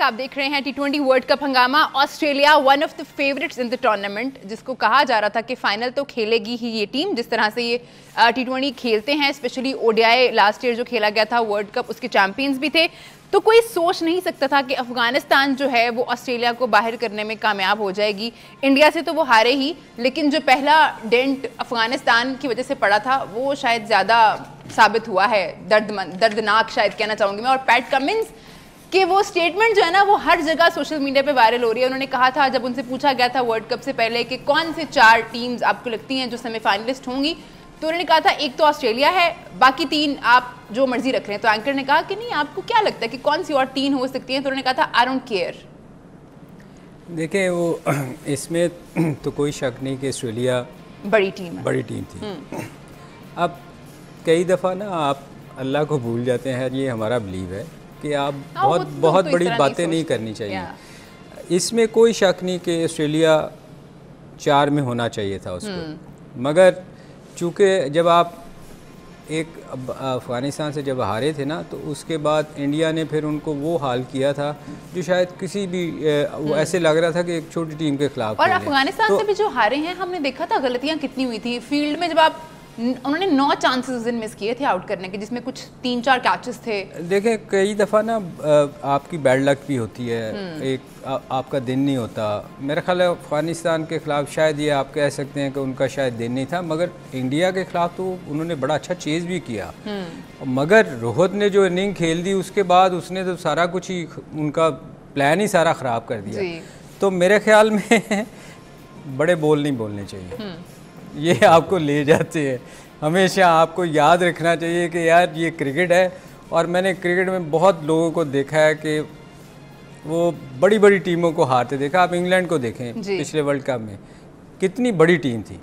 आप देख रहे हैं T20 वर्ल्ड कप हंगामा। Australia won of the favourites in the tournament, जिसको कहा जा रहा था कि फाइनल तो खेलेगी ही ये टीम। जिस तरह से ये T20 खेलते हैं, स्पेशली ओडीआई लास्ट ईयर जो खेला गया था वर्ल्ड कप, उसके चैंपियंस भी थे। तो कोई सोच नहीं सकता था कि अफगानिस्तान जो है वो ऑस्ट्रेलिया को बाहर करने में कामयाब हो जाएगी। इंडिया से तो वो हारे ही, लेकिन जो पहला डेंट अफगानिस्तान की वजह से पड़ा था वो शायद ज़्यादा साबित हुआ है, दर्दनाक शायद कहना चाहूँगी मैं। और पैट कमिंस कि वो स्टेटमेंट जो है ना वो हर जगह सोशल मीडिया पे वायरल हो रही है। उन्होंने कहा था, जब उनसे पूछा गया था वर्ल्ड कप से पहले कि कौन से 4 टीम्स आपको लगती हैं जो सेमीफाइनलिस्ट होंगी, तो उन्होंने कहा था एक तो ऑस्ट्रेलिया है, बाकी 3 आप जो मर्जी रख रहे हैं। तो एंकर ने कहा कि नहीं, आपको क्या लगता है कि कौन सी और 3 हो सकती हैं? तो उन्होंने कहा था आई डोंट केयर। देखिए, वो इसमें तो कोई शक नहीं कि ऑस्ट्रेलिया बड़ी टीम थी। अब कई दफ़ा ना आप अल्लाह को भूल जाते हैं, ये हमारा बिलीव है कि आप बहुत बड़ी बातें नहीं करनी चाहिए। इसमें कोई शक नहीं कि ऑस्ट्रेलिया 4 में होना चाहिए था उसको, मगर चूँकि जब आप एक अफ़गानिस्तान से जब हारे थे ना, तो उसके बाद इंडिया ने फिर उनको वो हाल किया था जो शायद किसी भी वो ऐसे लग रहा था कि एक छोटी टीम के खिलाफ। और अफ़गानिस्तान से भी जो हारे हैं, हमने देखा था गलतियाँ कितनी हुई थी फील्ड में। जब आप उन्होंने 9 चांसेस उस दिन मिस किए थे आउट करने के, जिसमें कुछ 3-4 कैचेस थे। देखें, कई दफ़ा ना आपकी बैड लक भी होती है, एक आपका दिन नहीं होता। मेरा ख्याल है अफ़गानिस्तान के ख़िलाफ़ शायद ये आप कह सकते हैं कि उनका शायद दिन नहीं था, मगर इंडिया के ख़िलाफ़ तो उन्होंने बड़ा अच्छा चेज़ भी किया। मगर रोहित ने जो इनिंग खेल दी उसके बाद उसने तो सारा कुछ ही, उनका प्लान ही सारा ख़राब कर दिया। तो मेरे ख्याल में बड़े बोल नहीं बोलने चाहिए, ये आपको ले जाते हैं। हमेशा आपको याद रखना चाहिए कि यार ये क्रिकेट है। और मैंने क्रिकेट में बहुत लोगों को देखा है कि वो बड़ी बड़ी टीमों को हारते देखा। आप इंग्लैंड को देखें, पिछले वर्ल्ड कप में कितनी बड़ी टीम थी।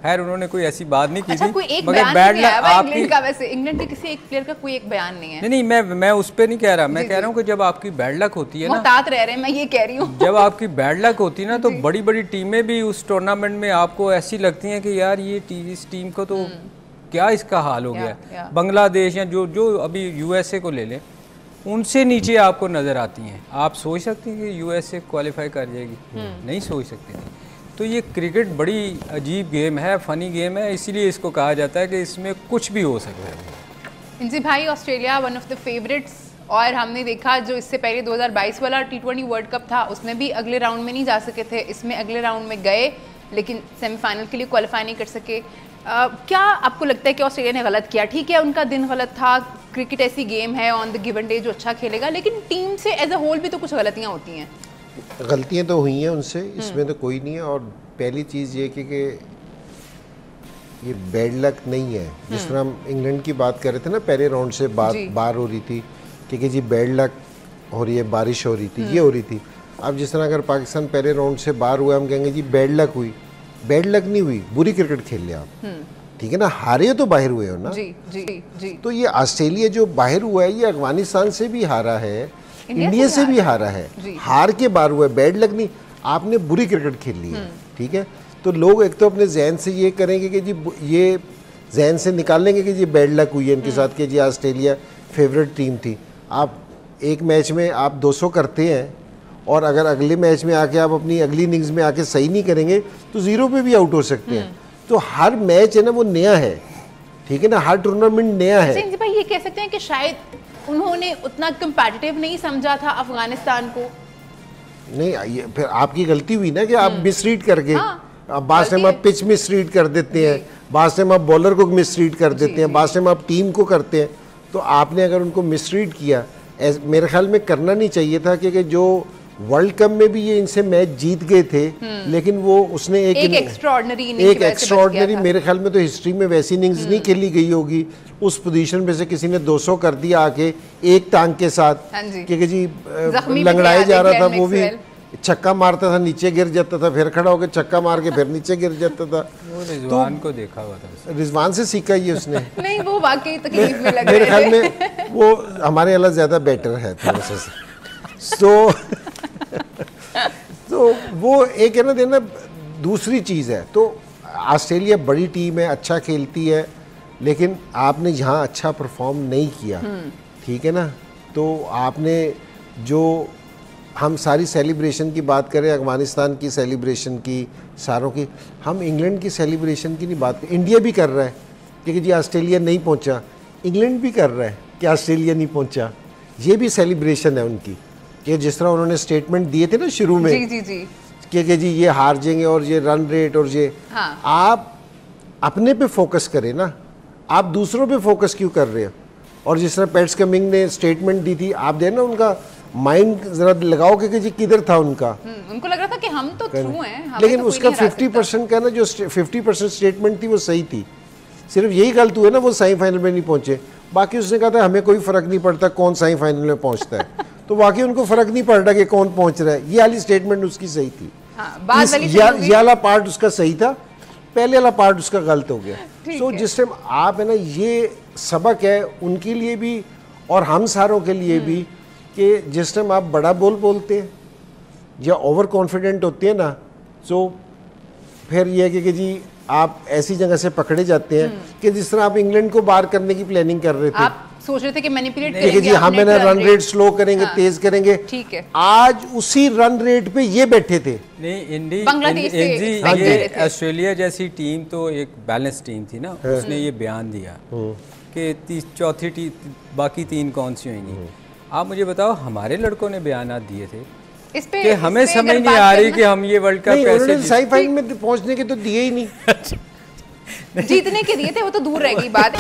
खैर, उन्होंने कोई ऐसी बात नहीं की थी, कोई एक मगर बैड लक आपकी का, वैसे इंग्लैंड के किसी एक प्लेयर का कोई एक बयान नहीं है। नहीं, मैं उस पर नहीं कह रहा। मैं कह रहा हूँ कि जब आपकी बैड लक होती है ना, मुहतात रह रहे हैं, मैं ये कह रही हूँ। जब आपकी बैड लक होती है ना, तो बड़ी बड़ी टीमें भी उस टूर्नामेंट में आपको ऐसी लगती हैं कि यार ये इस टीम को तो क्या इसका हाल हो गया। बांग्लादेश या जो अभी यूएसए को ले लें, उनसे नीचे आपको नज़र आती हैं। आप सोच सकते हैं कि यूएसए क्वालिफाई कर जाएगी? नहीं सोच सकते थे। तो ये क्रिकेट बड़ी अजीब गेम है, फ़नी गेम है, इसीलिए इसको कहा जाता है कि इसमें कुछ भी हो सकता है। जी भाई, Australia won of the favourites, और हमने देखा जो इससे पहले 2022 वाला T20 वर्ल्ड कप था, उसमें भी अगले राउंड में नहीं जा सके थे। इसमें अगले राउंड में गए, लेकिन सेमीफाइनल के लिए क्वालिफाई नहीं कर सके। क्या आपको लगता है कि ऑस्ट्रेलिया ने गलत किया? ठीक है, उनका दिन गलत था, क्रिकेट ऐसी गेम है, ऑन द गिवन डे जो अच्छा खेलेगा, लेकिन टीम से एज अ होल भी तो कुछ गलतियाँ होती हैं। गलतियाँ तो हुई हैं उनसे, इसमें तो कोई नहीं है। और पहली चीज़ ये कि ये बैड लक नहीं है। जिस तरह हम इंग्लैंड की बात कर रहे थे ना, पहले राउंड से बार हो रही थी कि जी बैड लक हो रही है, बारिश हो रही थी, ये हो रही थी। अब जिस तरह अगर पाकिस्तान पहले राउंड से बाहर हुआ, हम कहेंगे जी बैड लक हुई। बैड लक नहीं हुई, बुरी क्रिकेट खेल लिया आप, ठीक है ना। हारे तो बाहर हुए हो ना। जी। तो ये ऑस्ट्रेलिया जो बाहर हुआ है, ये अफगानिस्तान से भी हारा है, इंडिया से भी हारा है, हार के बाहर हुआ है। बैड लक नहीं, आपने बुरी क्रिकेट खेल ली है, ठीक है। तो लोग एक तो अपने जहन से ये करेंगे कि जी, ये जहन से निकाल लेंगे कि जी बैड लक हुई है इनके साथ, कि जी ऑस्ट्रेलिया फेवरेट टीम थी। आप एक मैच में आप 200 करते हैं, और अगर अगले मैच में आके आप अपनी अगली इनिंग्स में आके सही नहीं करेंगे तो 0 पे भी आउट हो सकते हैं। तो हर मैच है ना वो नया है, ठीक है ना, हर टूर्नामेंट नया है। भाई, ये कह सकते हैं कि शायद उन्होंने उतना कंपेटिटिव नहीं समझा था अफगानिस्तान को। नहीं, ये फिर आपकी गलती हुई ना कि आप मिसरीड करके, बाद टाइम आप पिच मिसरीड कर देते हैं, बाद टाइम आप बॉलर को मिसरीड कर देते हैं, बाद टाइम आप टीम को करते हैं। तो आपने अगर उनको मिसरीड किया, मेरे ख्याल में करना नहीं चाहिए था, क्योंकि जो वर्ल्ड कप में भी ये इनसे मैच जीत गए थे, लेकिन वो उसने एक एक्स्ट्राऑर्डिनरी मेरे ख्याल में तो हिस्ट्री में वैसी इनिंग्स नहीं खेली गई होगी। उस पोजीशन पे से किसी ने 200 कर दिया आके एक टांग के साथ, क्योंकि जी लंगड़ाया जा रहा था, वो भी छक्का मारता था, नीचे गिर जाता था, फिर खड़ा होकर छक्का मार के फिर नीचे गिर जाता था। वो रिजवान को देखा हुआ था, रिजवान से सीखा ये उसने। नहीं, वो वाकई तकलीफ में लग मेरे ख्याल में वो हमारे वाला ज्यादा बेटर है थोड़ा सा। तो वो एक है ना देना। दूसरी चीज़ है, तो ऑस्ट्रेलिया बड़ी टीम है, अच्छा खेलती है, लेकिन आपने यहाँ अच्छा परफॉर्म नहीं किया, ठीक है ना। तो आपने जो हम सारी सेलिब्रेशन की बात करें, अफगानिस्तान की सेलिब्रेशन की, सारों की, हम इंग्लैंड की सेलिब्रेशन की नहीं बात करें। इंडिया भी कर रहा है कि जी ऑस्ट्रेलिया नहीं पहुंचा, इंग्लैंड भी कर रहा है कि ऑस्ट्रेलिया नहीं पहुंचा। ये भी सेलिब्रेशन है उनकी कि जिस तरह उन्होंने स्टेटमेंट दिए थे ना शुरू में जी जी जी कि जी ये हार जाएंगे और ये रन रेट और ये, हाँ। आप अपने पे फोकस करें ना, आप दूसरों पे फोकस क्यों कर रहे हैं? और जिस तरह पैट्स कमिंग ने स्टेटमेंट दी थी, आप देना उनका माइंड जरा लगाओ कि जी किधर था उनका। उनको लग रहा था कि हम तो थ्रू हैं, हमें लेकिन तो कोई उसका नहीं हरा 50% का ना जो 50% स्टेटमेंट थी वो सही थी। सिर्फ यही गलत हुआ ना वो सेमीफाइनल में नहीं पहुंचे, बाकी उसने कहा था हमें कोई फर्क नहीं पड़ता कौन सेमीफाइनल में पहुंचता है। तो वाकई उनको फर्क नहीं पड़ रहा कि कौन पहुंच रहा है। ये वाली स्टेटमेंट उसकी सही थी। ये वाला पार्ट उसका सही था, पहले वाला पार्ट उसका गलत हो गया। सो जिस टाइम आप है ना, ये सबक है उनके लिए भी और हम सारों के लिए भी कि जिस टाइम आप बड़ा बोलते हैं या ओवर कॉन्फिडेंट होते हैं ना, सो फिर ये है कि जी आप ऐसी जगह से पकड़े जाते हैं कि जिस तरह आप इंग्लैंड को बाहर करने की प्लानिंग कर रहे थे, आप सोच रहे थे कि मैनिपुलेट करेंगे जी हम है ना रन रेट स्लो करेंगे, तेज करेंगे। ठीक है, आज उसी रन रेट पे ये बैठे थे। नहीं, बांग्लादेश से ये ऑस्ट्रेलिया जैसी टीम तो एक बैलेंस टीम थी ना, उसने ये बयान दिया कि चौथी टीम बाकी 3 कौन सी होंगी। आप मुझे बताओ, हमारे लड़कों ने बयान दिए थे इस पे, कि हमें समझ नहीं आ रही कि हम ये वर्ल्ड कप कैसे सेमीफाइनल में पहुंचने के तो दिए ही नहीं। जीतने के दिए थे, वो तो दूर रह गई बात।